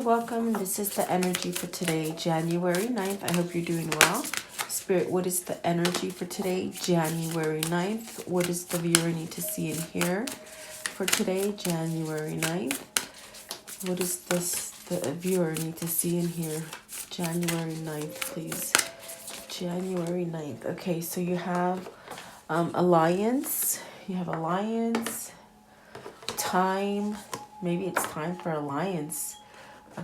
welcome. This is the energy for today, January 9th. I hope you're doing well. Spirit, what is the energy for today, January 9th? What does the viewer need to see and hear for today, January 9th? What does the viewer need to see and hear, January 9th, please? January 9th. Okay, so you have alliance. You have alliance, time. Maybe it's time for alliance.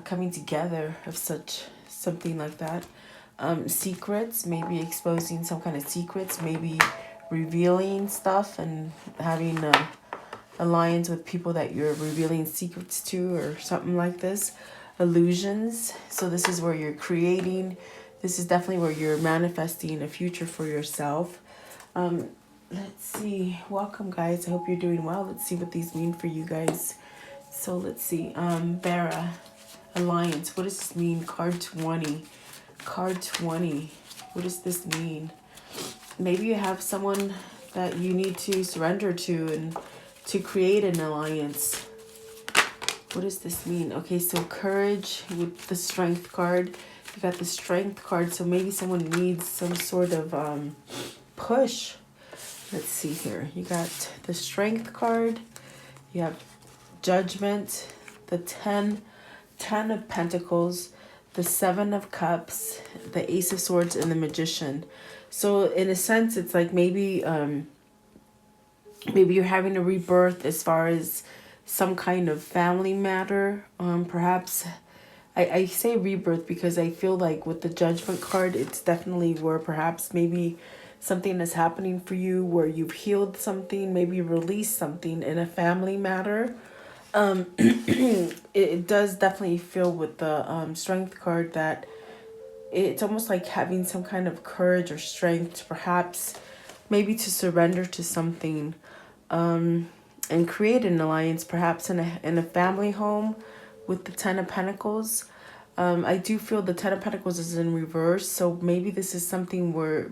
Coming together of something like that. Secrets, maybe exposing some kind of secrets, maybe revealing stuff and having a alliance with people that you're revealing secrets to or something like this. Illusions, so this is where you're creating, this is definitely where you're manifesting a future for yourself. Let's see, welcome guys, I hope you're doing well. Let's see what these mean for you guys. So let's see, Bara, alliance, what does this mean? Card 20. Card 20. What does this mean? Maybe you have someone that you need to surrender to and to create an alliance. What does this mean? Okay, so courage with the strength card. You got the strength card, so maybe someone needs some sort of push. Let's see here. You got the strength card. You have judgment, the 10 of Pentacles, the 7 of Cups, the Ace of Swords, and the Magician. So in a sense, it's like maybe maybe you're having a rebirth as far as some kind of family matter. Perhaps I say rebirth because I feel like with the Judgment card, it's definitely where perhaps maybe something is happening for you where you've healed something, maybe released something in a family matter. It does definitely feel with the strength card that it's almost like having some kind of courage or strength to perhaps maybe to surrender to something and create an alliance, perhaps in a family home with the 10 of Pentacles. I do feel the 10 of Pentacles is in reverse, so maybe this is something where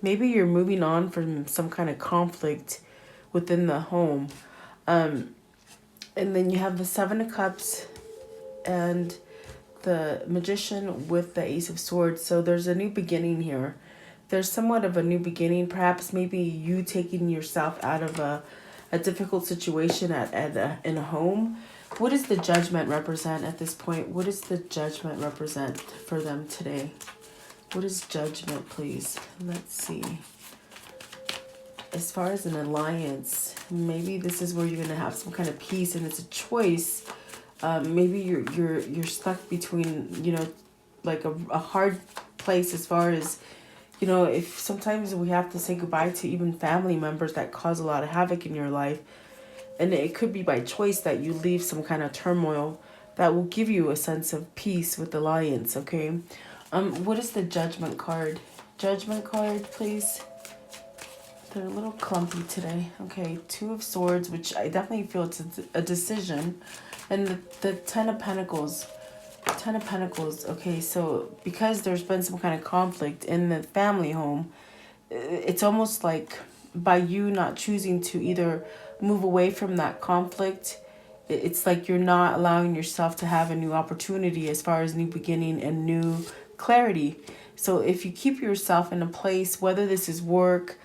maybe you're moving on from some kind of conflict within the home. And then you have the 7 of Cups and the Magician with the Ace of Swords. So there's a new beginning here. There's somewhat of a new beginning. Perhaps maybe you taking yourself out of a difficult situation in a home. What does the Judgment represent at this point? What does the Judgment represent for them today? What is Judgment, please? Let's see. As far as an alliance, maybe this is where you're gonna have some kind of peace, and it's a choice. Maybe you're stuck between, you know, like a hard place as far as, you know, if sometimes we have to say goodbye to even family members that cause a lot of havoc in your life, and it could be by choice that you leave some kind of turmoil that will give you a sense of peace with alliance. Okay, what is the Judgment card? Judgment card, please. They're a little clumpy today. Okay, 2 of Swords, which I definitely feel it's a decision. And the 10 of Pentacles. 10 of Pentacles. Okay, so because there's been some kind of conflict in the family home, it's almost like by you not choosing to either move away from that conflict, it's like you're not allowing yourself to have a new opportunity as far as new beginning and new clarity. So if you keep yourself in a place, whether this is work,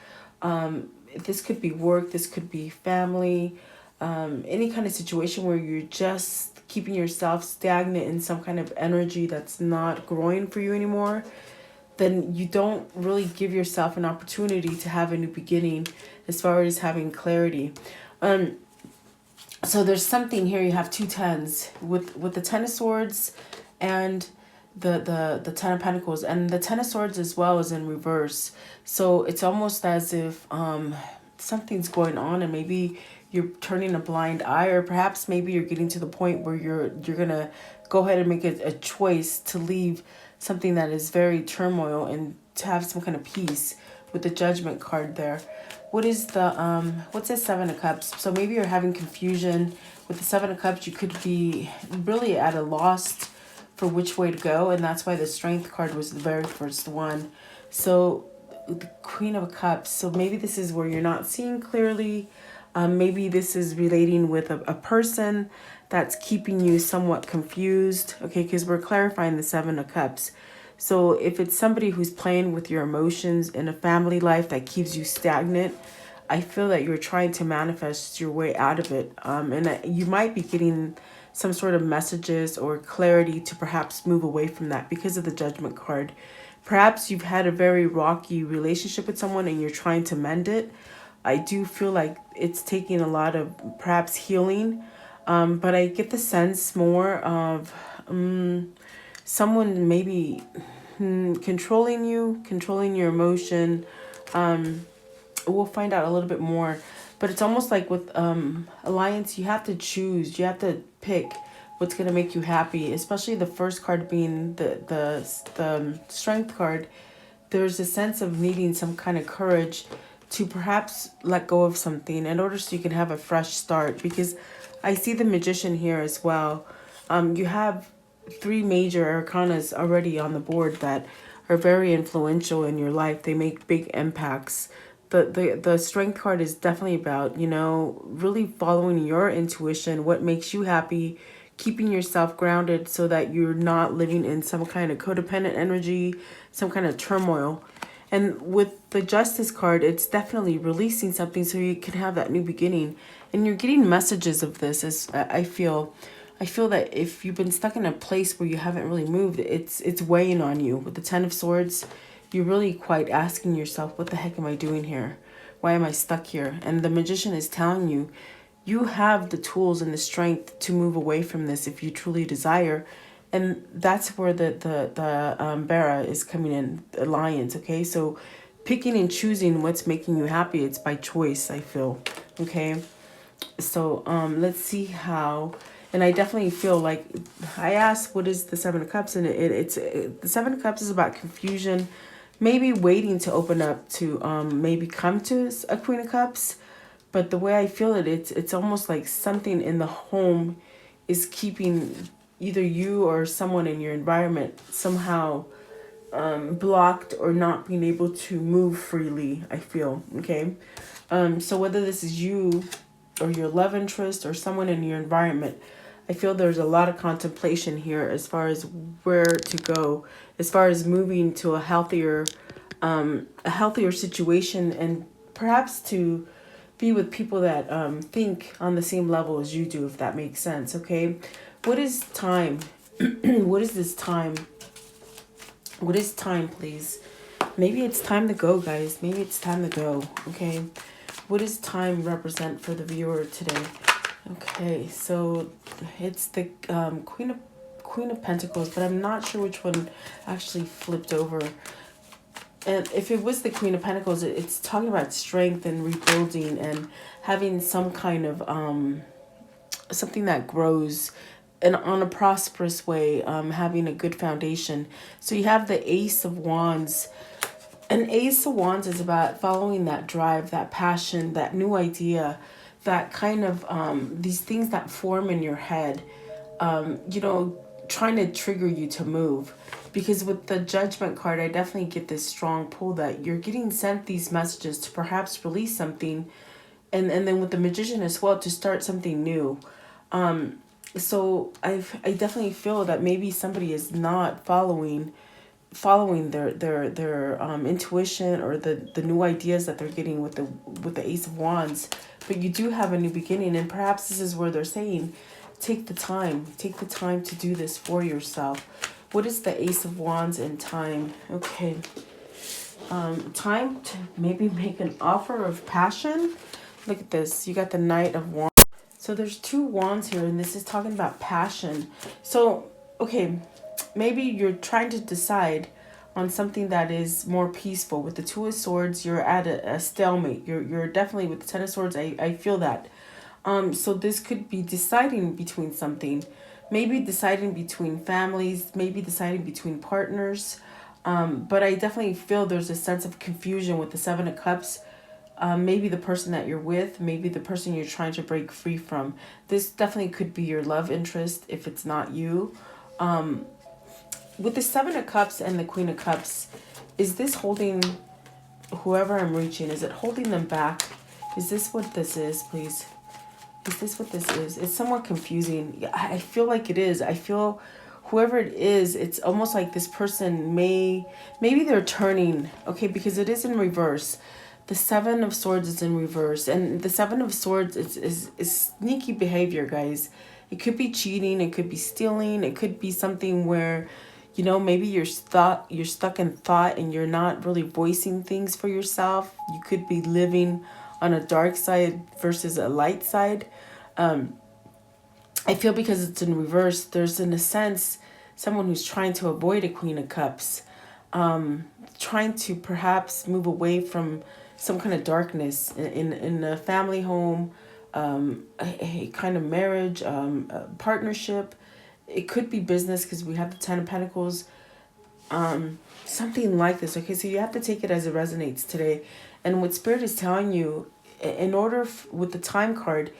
this could be work, this could be family, any kind of situation where you're just keeping yourself stagnant in some kind of energy that's not growing for you anymore, then you don't really give yourself an opportunity to have a new beginning as far as having clarity. So there's something here. You have 2 tens with the 10 of Swords and the 10 of Pentacles, and the 10 of Swords as well is in reverse. So it's almost as if something's going on and maybe you're turning a blind eye, or perhaps maybe you're getting to the point where you're gonna go ahead and make a choice to leave something that is very turmoil and to have some kind of peace with the Judgment card there. What is the what's the 7 of Cups? So maybe you're having confusion with the 7 of Cups. You could be really at a loss for which way to go, and that's why the Strength card was the very first one. So the Queen of Cups, so maybe this is where you're not seeing clearly. Maybe this is relating with a person that's keeping you somewhat confused. Okay, because we're clarifying the Seven of Cups. So if it's somebody who's playing with your emotions in a family life that keeps you stagnant, I feel that you're trying to manifest your way out of it. And you might be getting some sort of messages or clarity to perhaps move away from that because of the Judgment card. Perhaps you've had a very rocky relationship with someone and you're trying to mend it. I do feel like it's taking a lot of perhaps healing. But I get the sense more of someone maybe controlling you, controlling your emotion. We'll find out a little bit more. But it's almost like with Alliance, you have to choose. You have to pick what's going to make you happy, especially the first card being the Strength card. There's a sense of needing some kind of courage to perhaps let go of something in order so you can have a fresh start, because I see the Magician here as well. You have 3 major arcanas already on the board that are very influential in your life. They make big impacts. The Strength card is definitely about, you know, really following your intuition, what makes you happy, keeping yourself grounded so that you're not living in some kind of codependent energy, some kind of turmoil. And with the Justice card, it's definitely releasing something so you can have that new beginning. And you're getting messages of this. As I feel that if you've been stuck in a place where you haven't really moved, it's weighing on you. With the Ten of Swords, you're really quite asking yourself, what the heck am I doing here? Why am I stuck here? And the Magician is telling you, you have the tools and the strength to move away from this if you truly desire. And that's where the Bara is coming in, Alliance, okay? So picking and choosing what's making you happy, it's by choice, I feel, okay? So let's see how, and I definitely feel like, I asked what is the Seven of Cups, and it's the Seven of Cups is about confusion, maybe waiting to open up to maybe come to a Queen of Cups. But the way I feel it, it's almost like something in the home is keeping either you or someone in your environment somehow blocked or not being able to move freely, I feel, okay? So whether this is you or your love interest or someone in your environment, I feel there's a lot of contemplation here as far as where to go, as far as moving to a healthier situation, and perhaps to be with people that think on the same level as you do, if that makes sense, okay? What is time? What is this time? What is time, please? Maybe it's time to go, guys. Maybe it's time to go, okay? What does time represent for the viewer today? Okay, so it's the Queen of Pentacles, but I'm not sure which one actually flipped over. And if it was the Queen of Pentacles, it's talking about strength and rebuilding and having some kind of something that grows and on a prosperous way, having a good foundation. So you have the Ace of Wands. And Ace of Wands is about following that drive, that passion, that new idea, that kind of these things that form in your head, you know, trying to trigger you to move. Because with the Judgment card, I definitely get this strong pull that you're getting sent these messages to perhaps release something. And then with the Magician as well, to start something new. So I definitely feel that maybe somebody is not following their intuition or the new ideas that they're getting with the Ace of Wands. But you do have a new beginning, and perhaps this is where they're saying, take the time to do this for yourself. What is the Ace of Wands in time? Okay. Time to maybe make an offer of passion. Look at this. You got the Knight of Wands. So there's 2 wands here, and this is talking about passion. So, okay, maybe you're trying to decide on something that is more peaceful. With the Two of Swords, you're at a stalemate. You're definitely, with the Ten of Swords, I feel that. So this could be deciding between something. Maybe deciding between families, maybe deciding between partners. But I definitely feel there's a sense of confusion with the Seven of Cups. Maybe the person that you're with, maybe the person you're trying to break free from. This definitely could be your love interest if it's not you. With the Seven of Cups and the Queen of Cups, is this holding whoever I'm reaching? Is it holding them back? Is this what this is, please? Is this what this is? It's somewhat confusing. I feel like it is. I feel whoever it is, it's almost like this person maybe they're turning, okay, because it is in reverse. The Seven of Swords is in reverse, and the Seven of Swords is sneaky behavior, guys. It could be cheating, it could be stealing, it could be something where, maybe you're stuck in thought and you're not really voicing things for yourself. You could be living on a dark side versus a light side. I feel because it's in reverse, there's in a sense someone who's trying to avoid a Queen of Cups, trying to perhaps move away from some kind of darkness in a family home, a kind of marriage, a partnership. It could be business because we have the Ten of Pentacles, something like this. Okay, so you have to take it as it resonates today. And what Spirit is telling you, in order with the Time card,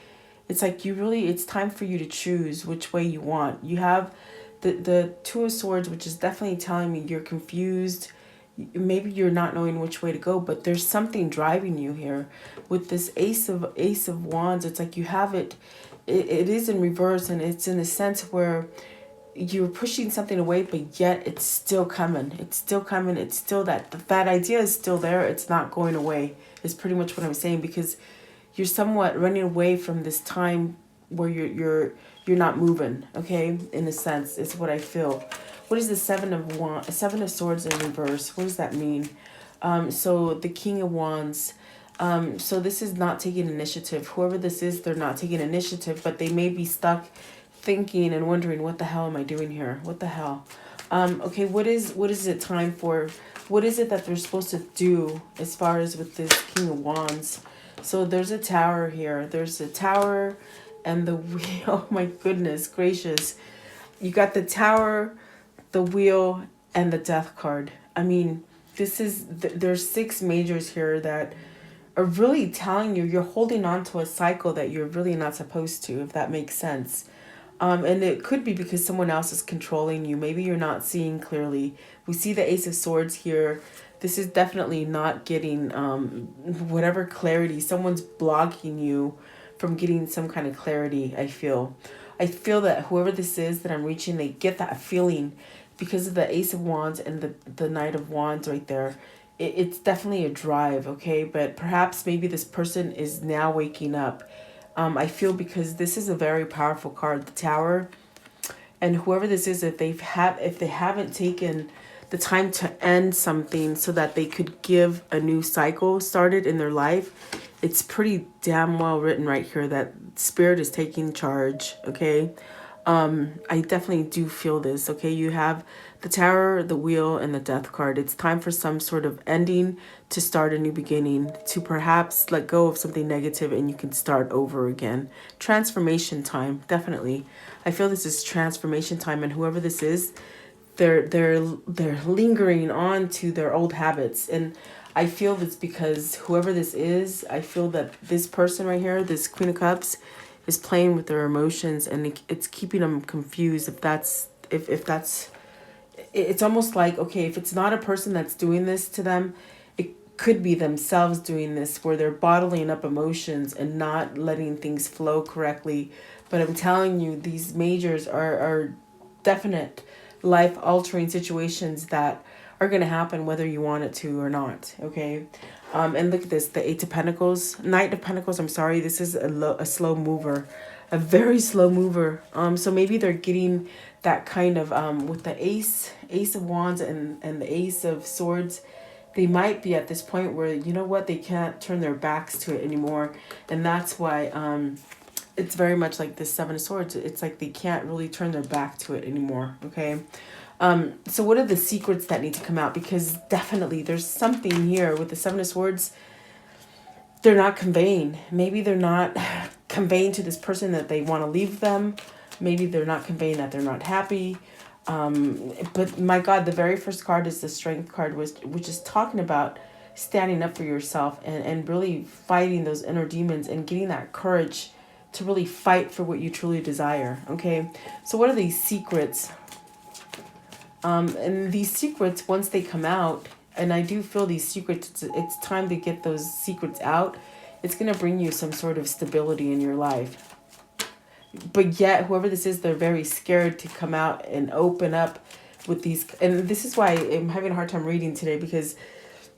it's like it's time for you to choose which way you want. You have the Two of Swords, which is definitely telling me you're confused. Maybe you're not knowing which way to go, but there's something driving you here. With this Ace of Wands, it's like you have it is in reverse, and it's in a sense where you're pushing something away, but yet it's still coming. It's still coming. It's still that idea is still there. It's not going away. Is pretty much what I'm saying, because you're somewhat running away from this time where you're not moving, okay? In a sense, it's what I feel. What is the Seven of Swords in reverse? What does that mean? So the King of Wands. So this is not taking initiative. Whoever this is, they're not taking initiative, but they may be stuck thinking and wondering, what the hell am I doing here? What the hell? Okay, what is it time for? What is it that they're supposed to do as far as with this King of Wands? So there's a tower here. There's a tower and the wheel. Oh my goodness gracious. You got the tower, the wheel, and the Death card. I mean, there's 6 majors here that are really telling you you're holding on to a cycle that you're really not supposed to, if that makes sense. And it could be because someone else is controlling you. Maybe you're not seeing clearly. We see the Ace of Swords here. This is definitely not getting whatever clarity. Someone's blocking you from getting some kind of clarity, I feel. I feel that whoever this is that I'm reaching, they get that feeling because of the Ace of Wands and the Knight of Wands right there. It's definitely a drive, okay? But perhaps maybe this person is now waking up. I feel because this is a very powerful card, the Tower. And whoever this is, if they haven't taken the time to end something so that they could give a new cycle started in their life, it's pretty damn well written right here that Spirit is taking charge, okay? I definitely do feel this, okay? You have the Tower, the Wheel, and the Death card. It's time for some sort of ending to start a new beginning, to perhaps let go of something negative and you can start over again. Transformation time, definitely. I feel this is transformation time, and whoever this is, they're lingering on to their old habits. And I feel this because whoever this is, I feel that this person right here, this Queen of Cups, is playing with their emotions, and it's keeping them confused. If that's it's almost like, okay, if it's not a person that's doing this to them, it could be themselves doing this, where they're bottling up emotions and not letting things flow correctly. But I'm telling you, these majors are definite life altering situations that are going to happen whether you want it to or not, okay? And look at this, the Eight of Pentacles, Knight of Pentacles, I'm sorry, this is a slow mover, a very slow mover. So maybe they're getting that kind of, with the Ace of Wands and the Ace of Swords, they might be at this point where, you know what, they can't turn their backs to it anymore. And that's why it's very much like this Seven of Swords. It's like they can't really turn their back to it anymore, okay? So what are the secrets that need to come out? Because definitely there's something here with the Seven of Swords they're not conveying. Maybe they're not conveying to this person that they want to leave them. Maybe they're not conveying that they're not happy. But my God, the very first card is the Strength card, which is talking about standing up for yourself and really fighting those inner demons and getting that courage to really fight for what you truly desire, okay? So what are these secrets? And these secrets, once they come out, and I do feel these secrets, it's time to get those secrets out. It's going to bring you some sort of stability in your life. but yet whoever this is, they're very scared to come out and open up with these. And this is why I'm having a hard time reading today, because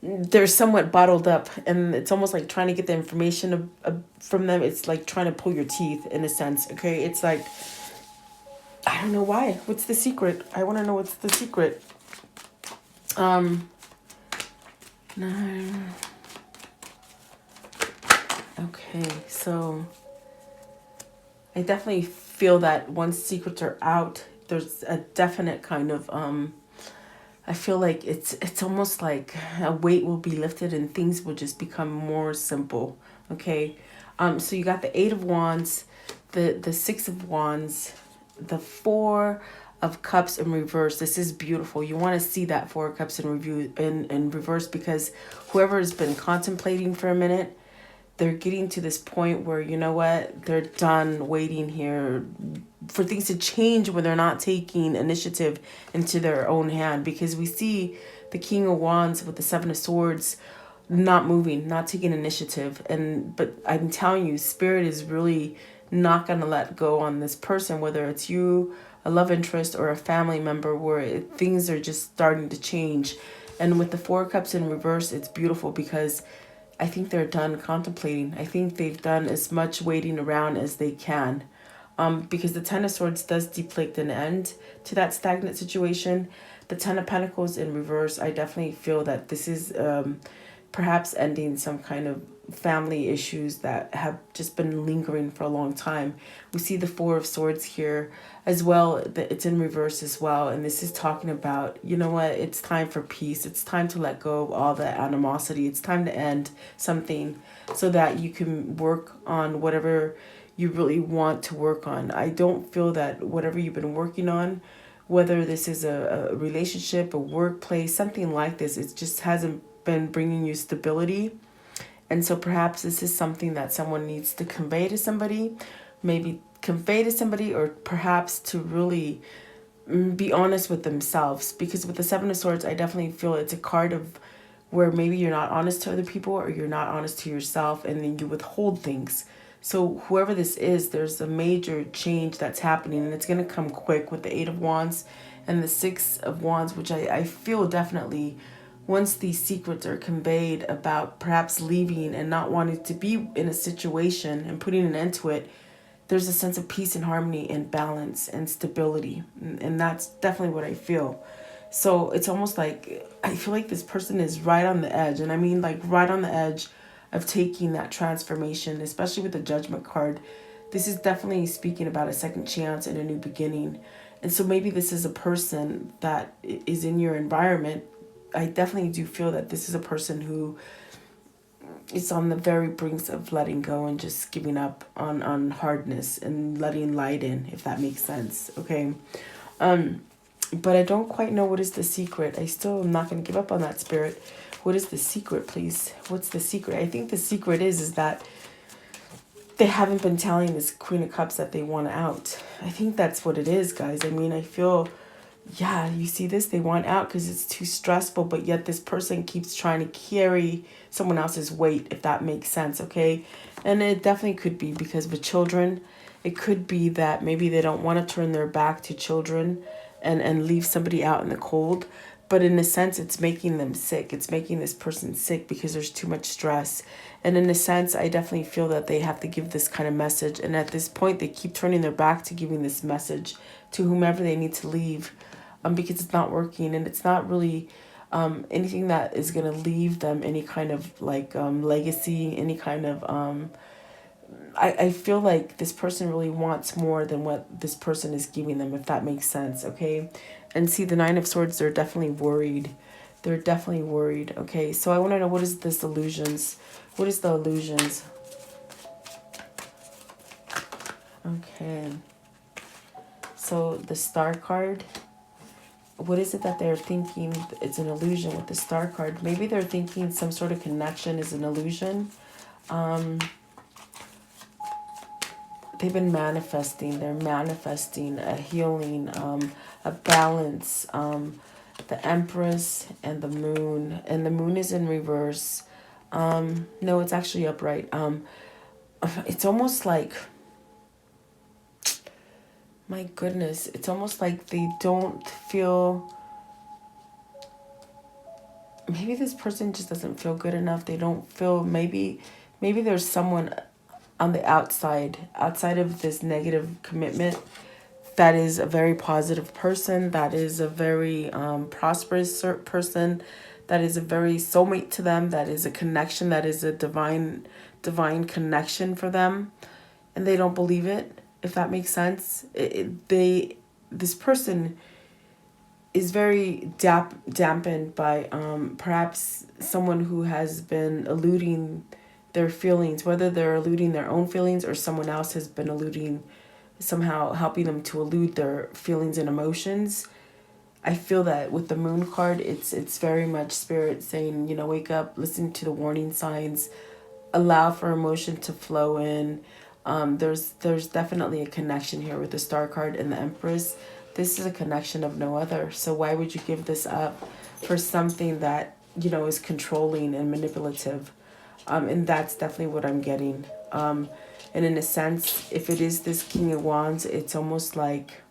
they're somewhat bottled up, and it's almost like trying to get the information from them. It's like trying to pull your teeth in a sense. Okay, it's like, I don't know why. What's the secret? I want to know what's the secret. No. Okay, so I definitely feel that once secrets are out, there's a definite kind of I feel like it's almost like a weight will be lifted and things will just become more simple. Okay. So you got the 8 of Wands, the 6 of Wands, the 4 of Cups in reverse. This is beautiful. You want to see that 4 of Cups in reverse, because whoever has been contemplating for a minute, they're getting to this point where, you know what, they're done waiting here for things to change when they're not taking initiative into their own hand. Because we see the King of Wands with the 7 of Swords not moving, not taking initiative. But I'm telling you, Spirit is really not going to let go on this person, whether it's you, a love interest, or a family member, where things are just starting to change. And with the 4 of Cups in reverse, it's beautiful, because I think they're done contemplating. I think they've done as much waiting around as they can. Because the 10 of Swords does depict an end to that stagnant situation. The 10 of Pentacles in reverse, I definitely feel that this is perhaps ending some kind of family issues that have just been lingering for a long time. We see the 4 of Swords here as well. It's in reverse as well. And this is talking about, you know what, it's time for peace. It's time to let go of all the animosity. It's time to end something so that you can work on whatever you really want to work on. I don't feel that whatever you've been working on, whether this is a relationship, a workplace, something like this, it just hasn't been bringing you stability. And so perhaps this is something that someone needs to convey to somebody, or perhaps to really be honest with themselves. Because with the 7 of Swords, I definitely feel it's a card of where maybe you're not honest to other people, or you're not honest to yourself, and then you withhold things. So whoever this is, there's a major change that's happening, and it's going to come quick with the 8 of Wands and the 6 of Wands, which I feel definitely, once these secrets are conveyed about perhaps leaving and not wanting to be in a situation and putting an end to it, there's a sense of peace and harmony and balance and stability. And that's definitely what I feel. So it's almost like, I feel like this person is right on the edge. And I mean, like, right on the edge of taking that transformation, especially with the Judgment card. This is definitely speaking about a second chance and a new beginning. And so maybe this is a person that is in your environment. I definitely do feel that this is a person who is on the very brinks of letting go and just giving up on hardness and letting light in, if that makes sense. Okay. But I don't quite know what is the secret. I still am not going to give up on that, Spirit. What is the secret, please? What's the secret? I think the secret is that they haven't been telling this Queen of Cups that they want out. I think that's what it is, guys. I mean, I feel, yeah, you see this? They want out because it's too stressful, but yet this person keeps trying to carry someone else's weight, if that makes sense, okay? And it definitely could be because with children, it could be that maybe they don't want to turn their back to children and leave somebody out in the cold. But in a sense, it's making them sick. It's making this person sick because there's too much stress. And in a sense, I definitely feel that they have to give this kind of message. And at this point, they keep turning their back to giving this message to whomever they need to leave, because it's not working. And it's not really anything that is going to leave them any kind of like legacy, any kind of... I feel like this person really wants more than what this person is giving them, if that makes sense, okay? And see, the 9 of Swords, they're definitely worried. They're definitely worried, okay? So I want to know, what is this illusions? What is the illusions? Okay. So the Star card. What is it that they're thinking? It's an illusion with the Star card. Maybe they're thinking some sort of connection is an illusion. They've been manifesting. They're manifesting a healing, a balance. The Empress and the Moon. And the Moon is in reverse. No, it's actually upright. It's almost like... My goodness, it's almost like they don't feel, maybe this person just doesn't feel good enough. They don't feel, maybe there's someone on the outside of this negative commitment, that is a very positive person, that is a very prosperous person, that is a very soulmate to them, that is a connection, that is a divine connection for them, and they don't believe it, if that makes sense. This person is very dampened by perhaps someone who has been eluding their feelings, whether they're eluding their own feelings or someone else has been eluding, somehow helping them to elude their feelings and emotions. I feel that with the moon card, it's very much spirit saying, you know, wake up, listen to the warning signs, allow for emotion to flow in. There's definitely a connection here with the star card and the empress. This is a connection of no other. So why would you give this up for something that, you know, is controlling and manipulative? And that's definitely what I'm getting. And in a sense, if it is this King of Wands, it's almost like,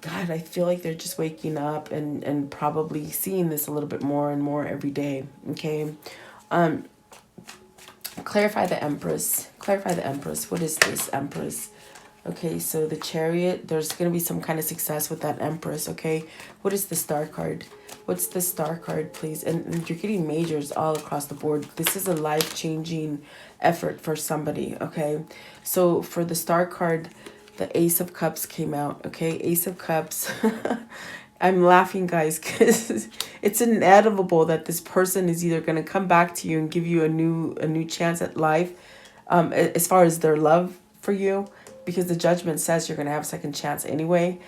God, I feel like they're just waking up and probably seeing this a little bit more and more every day. Okay. Clarify the Empress. Clarify the Empress. What is this Empress? Okay, so the Chariot, there's going to be some kind of success with that Empress, okay? What is the Star card? What's the Star card, please? And you're getting majors all across the board. This is a life-changing effort for somebody, okay? So for the Star card, the Ace of Cups came out, okay? Ace of Cups. I'm laughing, guys, because it's inevitable that this person is either going to come back to you and give you a new chance at life, as far as their love for you, because the Judgment says you're going to have a second chance anyway.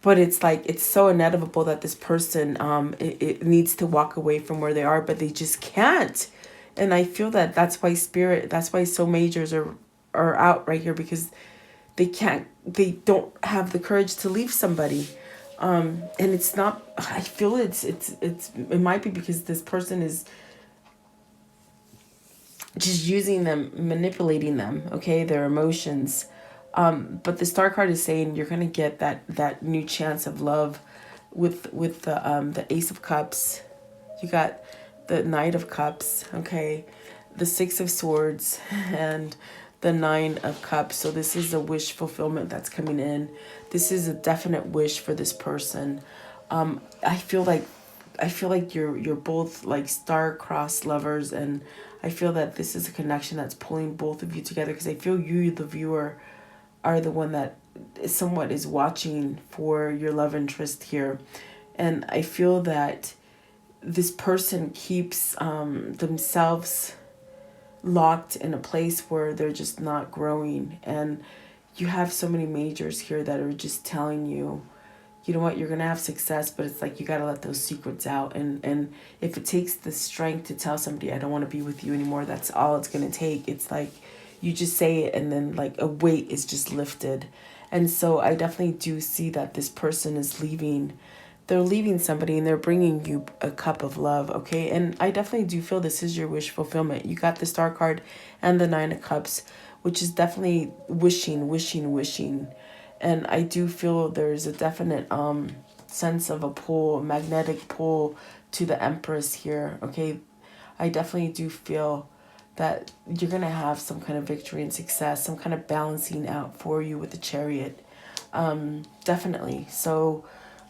But it's like, it's so inevitable that this person it needs to walk away from where they are, but they just can't. And I feel that that's why soul majors are out right here, because they don't have the courage to leave somebody. And it's not, I feel it might be because this person is just using them, manipulating them, okay, their emotions. But the Star card is saying you're going to get that new chance of love with the Ace of Cups. You got the Knight of Cups, okay, the Six of Swords, and the Nine of Cups. So this is a wish fulfillment that's coming in. This is a definite wish for this person. I feel like you're both like star-crossed lovers, and I feel that this is a connection that's pulling both of you together, because I feel you, the viewer, are the one that somewhat is watching for your love interest here. And I feel that this person keeps themselves locked in a place where they're just not growing. And you have so many majors here that are just telling you, you know what, you're going to have success, but it's like you got to let those secrets out. And if it takes the strength to tell somebody, I don't want to be with you anymore, that's all it's going to take. It's like you just say it, and then like a weight is just lifted. And so I definitely do see that this person is leaving. They're leaving somebody and they're bringing you a cup of love, okay? And I definitely do feel this is your wish fulfillment. You got the Star card and the Nine of Cups, which is definitely wishing. And I do feel there's a definite sense of a pull, a magnetic pull to the Empress here, okay? I definitely do feel that you're going to have some kind of victory and success, some kind of balancing out for you with the Chariot. Definitely. So,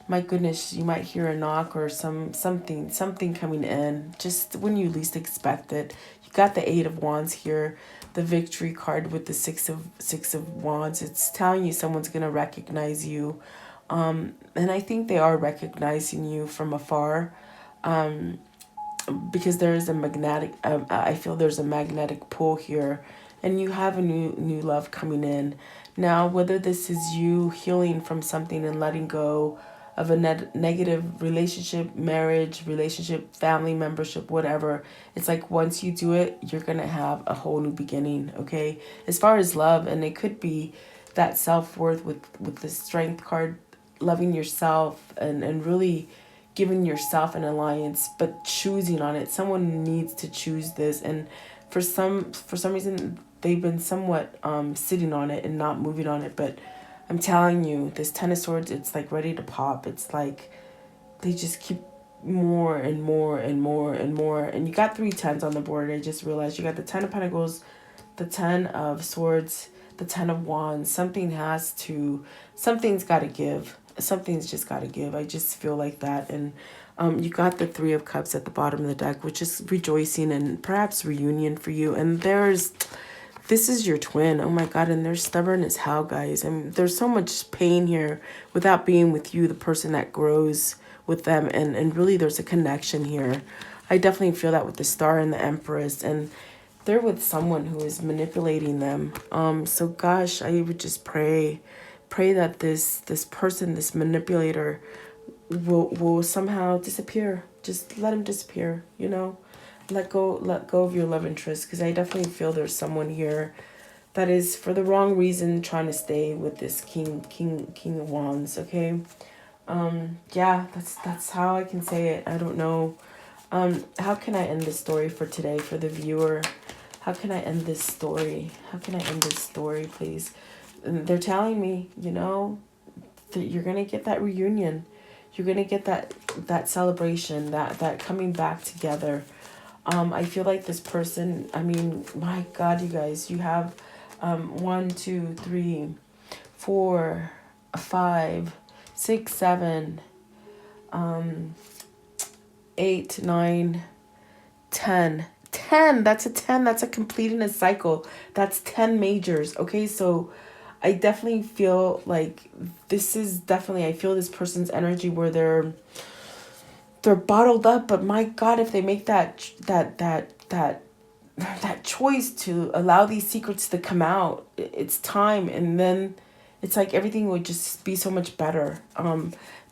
my goodness, you might hear a knock or something coming in just when you least expect it. You got the Eight of Wands here, the Victory card with the Six of Wands. It's telling you someone's going to recognize you. And I think they are recognizing you from afar. Because there is a magnetic, I feel there's a magnetic pull here, and you have a new love coming in. Now, whether this is you healing from something and letting go of a negative relationship, marriage, relationship, family membership, whatever, it's like once you do it, you're going to have a whole new beginning, okay? As far as love, and it could be that self-worth with the Strength card, loving yourself and really giving yourself an alliance, but choosing on it. Someone needs to choose this, and for some reason they've been somewhat sitting on it and not moving on it. But I'm telling you, this Ten of Swords, it's like ready to pop. It's like they just keep more and more and more and more. And you got 3 tens on the board. I just realized you got the Ten of Pentacles, the Ten of Swords, the Ten of Wands. Something's got to give. Something's just got to give. I just feel like that. And you got the Three of Cups at the bottom of the deck, which is rejoicing and perhaps reunion for you. And this is your twin. Oh my God. And they're stubborn as hell, guys. I mean, there's so much pain here without being with you, the person that grows with them. And really there's a connection here. I definitely feel that with the Star and the Empress. And they're with someone who is manipulating them. So gosh, I would just pray that this person, this manipulator, will somehow disappear. Just let him disappear, you know? Let go of your love interest, because I definitely feel there's someone here that is for the wrong reason trying to stay with this king of wands, okay? Yeah, that's how I can say it. I don't know. How can I end this story for today for the viewer? How can I end this story? How can I end this story, please? And they're telling me, you know, that you're going to get that reunion. You're going to get that celebration, that coming back together. I feel like this person, I mean, my God, you guys, you have 1, 2, 3, 4, 5, 6, 7, 8, 9, 10. 10, that's a 10. That's a completing a cycle. That's 10 majors. Okay, so I definitely feel like this is definitely, I feel this person's energy where they're bottled up, but my God, if they make that choice to allow these secrets to come out, it's time. And then it's like everything would just be so much better.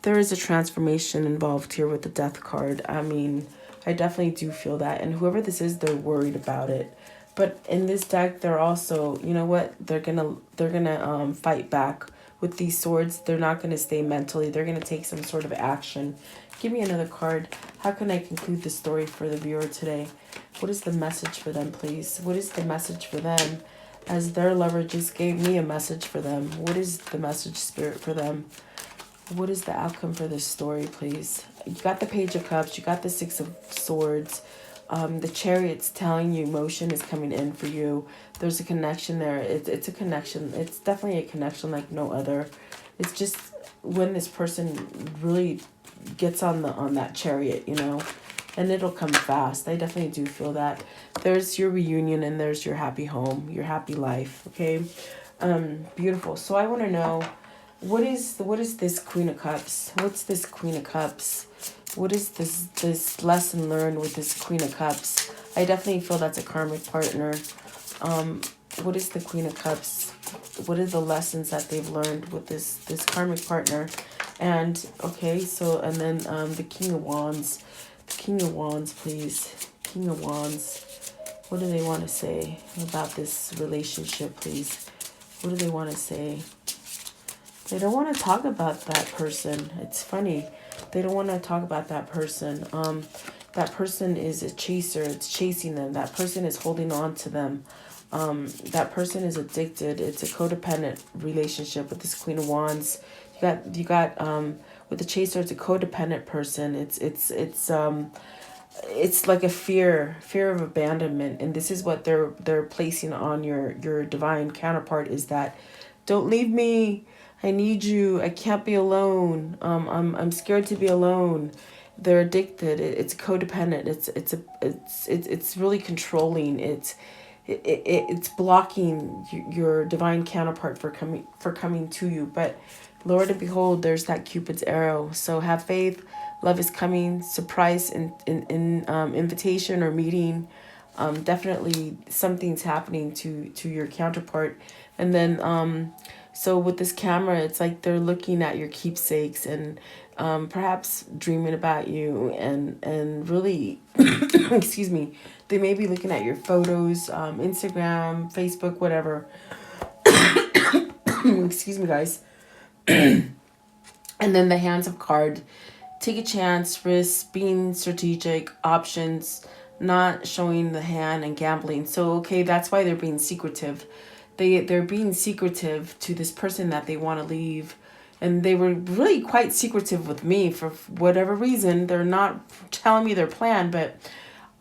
There is a transformation involved here with the Death card. I mean, I definitely do feel that. And whoever this is, they're worried about it. But in this deck, they're also, you know what? They're gonna fight back with these swords. They're not gonna stay mentally. They're gonna take some sort of action. Give me another card. How can I conclude the story for the viewer today? What is the message for them, please? What is the message for them? As their lover just gave me a message for them. What is the message, Spirit, for them? What is the outcome for this story, please? You got the Page of Cups. You got the Six of Swords. The Chariot's telling you motion is coming in for you. There's a connection there. It's a connection. It's definitely a connection like no other. It's just when this person really gets on that chariot, you know, and it'll come fast. I definitely do feel that. There's your reunion and there's your happy home, your happy life. Okay, beautiful. So I want to know, what is this Queen of Cups? What's this Queen of Cups? What is this lesson learned with this Queen of Cups? I definitely feel that's a karmic partner. What is the Queen of Cups? What are the lessons that they've learned with this karmic partner? And okay, so and then the King of Wands. The King of Wands, please. King of Wands. What do they want to say about this relationship, please? What do they want to say? They don't want to talk about that person. It's funny. They don't want to talk about that person. That person is a chaser. It's chasing them. That person is holding on to them. That person is addicted. It's a codependent relationship with this Queen of Wands. You got with the chaser, it's a codependent person. It's like a fear of abandonment, and this is what they're placing on your divine counterpart, is that don't leave me. I need you. I can't be alone. I'm scared to be alone. They're addicted. It's codependent. It's really controlling. It's blocking your divine counterpart for coming to you. But Lord and behold, there's that Cupid's arrow. So have faith. Love is coming. Surprise in invitation or meeting. Definitely something's happening to your counterpart. And then so with this camera, it's like they're looking at your keepsakes and perhaps dreaming about you and really, excuse me, they may be looking at your photos, Instagram, Facebook, whatever. Excuse me, guys. And then the Hands of card. Take a chance, risk, being strategic, options. not showing the hand and gambling. So, okay, that's why they're being secretive. They're being secretive to this person that they want to leave. And they were really quite secretive with me for whatever reason. They're not telling me their plan, but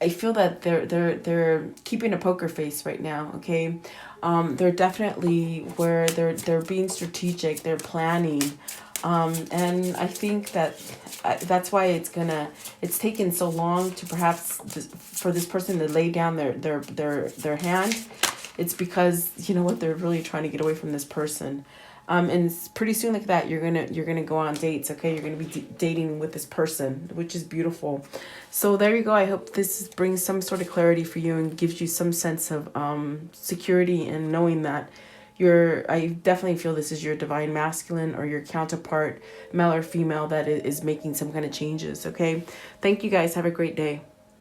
I feel that they're keeping a poker face right now. Okay, they're definitely where they're being strategic. They're planning, and I think that that's why it's taken so long to perhaps for this person to lay down their hand. It's because you know what, they're really trying to get away from this person. And pretty soon like that, you're gonna go on dates. Okay, you're gonna be dating with this person, which is beautiful. So there you go. I hope this brings some sort of clarity for you and gives you some sense of security and knowing that I definitely feel this is your divine masculine or your counterpart, male or female, that is making some kind of changes. Okay, thank you guys. Have a great day.